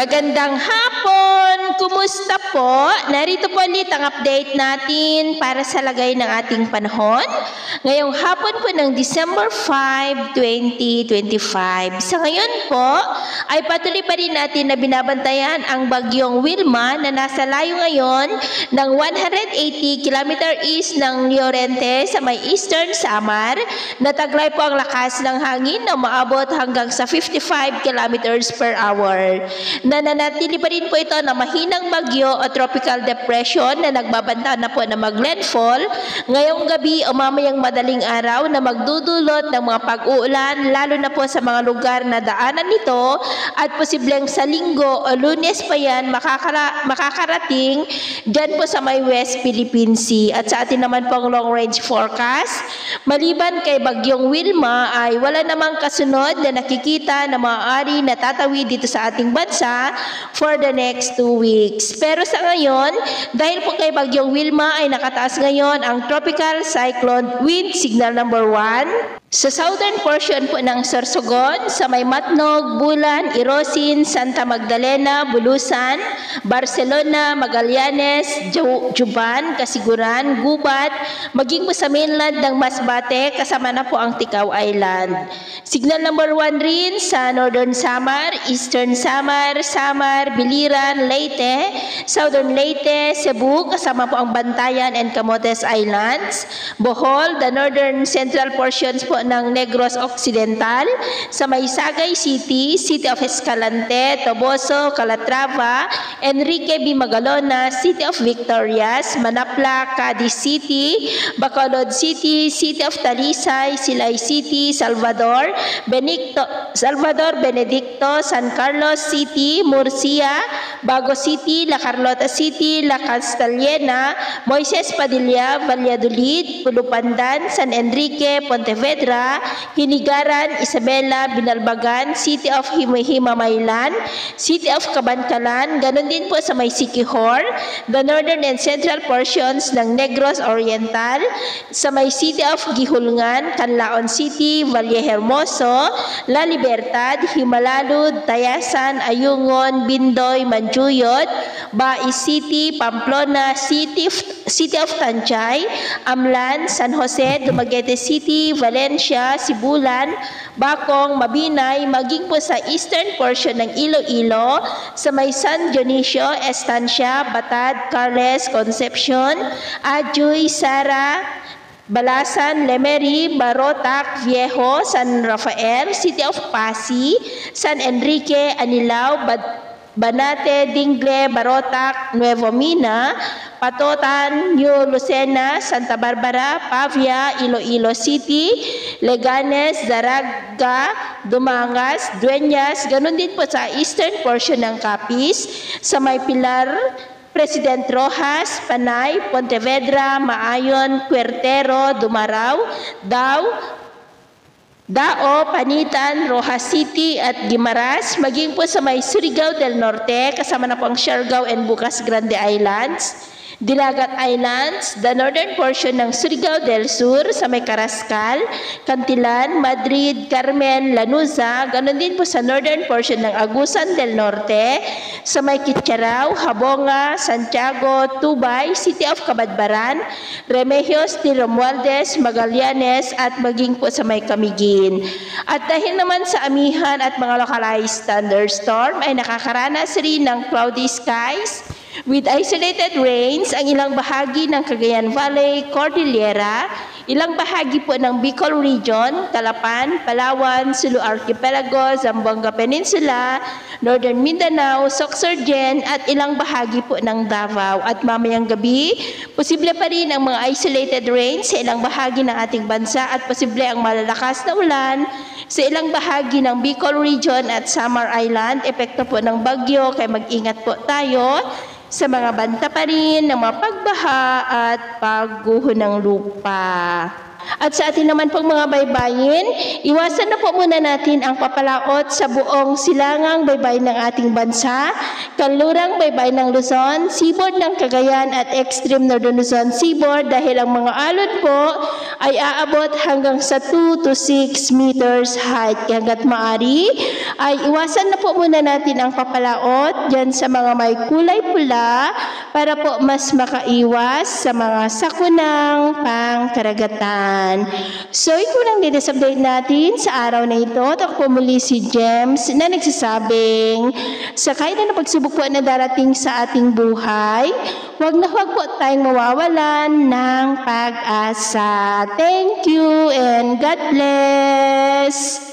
Magandang hapon! Kumusta po? Narito po ulit ang update natin para sa lagay ng ating panahon. Ngayong hapon po ng December 5, 2025. Sa ngayon po, ay patuloy pa rin natin na binabantayan ang bagyong Wilma na nasa layo ngayon ng 180 km east ng Llorente sa may Eastern Samar. Nataglay po ang lakas ng hangin na maabot hanggang sa 55 km per hour. Nananatili pa rin po ito na mahinang bagyo o tropical depression na nagbabanta na po na mag-landfall ngayong gabi o mamayang madaling araw na magdudulot ng mga pag-uulan lalo na po sa mga lugar na daanan nito at posibleng sa Linggo o Lunes pa yan makakarating dyan po sa may West Philippine Sea. At sa atin naman pong long range forecast, maliban kay bagyong Wilma ay wala namang kasunod na nakikita na maaari na tatawid dito sa ating bansa for the next 2 weeks. Pero sa ngayon, dahil po kay bagyong Wilma ay nakataas ngayon ang tropical cyclone wind signal number 1 sa southern portion po ng Sorsogon, sa may Matnog, Bulan, Irosin, Santa Magdalena, Bulusan, Barcelona, Magallanes, Juban, Kasiguran, Gubat, maging po sa mainland ng Masbate, kasama na po ang Ticao Island. Signal number 1 rin sa Northern Samar, Eastern Samar, Biliran, Leyte, Southern Leyte, Cebu, kasama po ang Bantayan and Camotes Islands, Bohol, the northern central portions po ng Negros Occidental, sa may Sagay City, City of Escalante, Toboso, Calatrava, Enrique B. Magalona, City of Victorias, Manapla, Cadiz City, Bacolod City, City of Talisay, Silay City, Salvador, Benedicto, San Carlos City, Murcia, Bago City, La Carlota City, La Castellana, Moises Padilla, Valladolid, Pulupandan, San Enrique, Pontevedra, Hinigaran, Isabela, Binalbagan, City of Himamaylan, City of Cabancalan, ganon din po sa may Siquijor, the northern and central portions ng Negros Oriental, sa may City of Gihulngan, Canlaon City, Vallehermoso, La Libertad, Himalalud, Tayasan, Ayungon, Bindoy, Manjuyot, Bais City, Pamplona, City of Tanchay, Amlan, San Jose, Dumaguete City, Valencia, Sibulan, Bacong, Mabinay, maging po sa eastern portion ng Iloilo, sa may San Dionisio, Estancia, Batad, Carles, Concepcion, Ajuy, Sara, Balasan, Lemery, Barotac, Viejo, San Rafael, City of Pasig, San Enrique, Anilao, Banate, Dingle, Barotac, Nuevo Mina, Patotan, New Lucena, Santa Barbara, Pavia, Iloilo City, Leganes, Zaraga, Dumangas, Dueñas, ganun din po sa eastern portion ng Capiz, sa may Pilar, President Rojas, Panay, Pontevedra, Maayon, Cuartero, Dumaraw, Dao, Panitan, Rojas City at Guimaras, maging po sa may Surigao del Norte, kasama na po ang Siargao and Bukas Grande Islands, Dilagat Islands, the northern portion ng Surigao del Sur, sa may Carrascal, Cantilan, Madrid, Carmen, Lanuza, ganon din po sa northern portion ng Agusan del Norte, sa may Kitcharao, Habonga, Santiago, Tubay, City of Cabadbaran, Remedios de Romualdez, Magallanes, at maging po sa may Camiguin. At dahil naman sa amihan at mga localized thunderstorm ay nakakaranas rin ng cloudy skies with isolated rains ang ilang bahagi ng Cagayan Valley, Cordillera, ilang bahagi po ng Bicol Region, Calapan, Palawan, Sulu Archipelago, Zamboanga Peninsula, Northern Mindanao, Sorsogon at ilang bahagi po ng Davao. At mamayang gabi, posible pa rin ang mga isolated rains sa ilang bahagi ng ating bansa at posible ang malalakas na ulan sa ilang bahagi ng Bicol Region at Samar Island. Epekto po ng bagyo, kaya mag-ingat po tayo sa mga banta pa rin ng mga pagbaha at pagguho ng lupa. At sa atin naman pong mga baybayin, iwasan na po muna natin ang papalaot sa buong silangang baybayin ng ating bansa, kanlurang baybayin ng Luzon, seaboard ng Cagayan at extreme northern Luzon seaboard dahil ang mga alon po ay aabot hanggang sa 2 to 6 meters height. Kaya hanggat maaari ay iwasan na po muna natin ang papalaot dyan sa mga may kulay pula para po mas makaiwas sa mga sakunang pangkaragatan. So ito lang din sa update natin sa araw na ito. Ako po muli si James na nagsasabing sa kahit na pagsubok po na darating sa ating buhay, huwag na huwag po tayong mawawalan ng pag-asa. Thank you and God bless!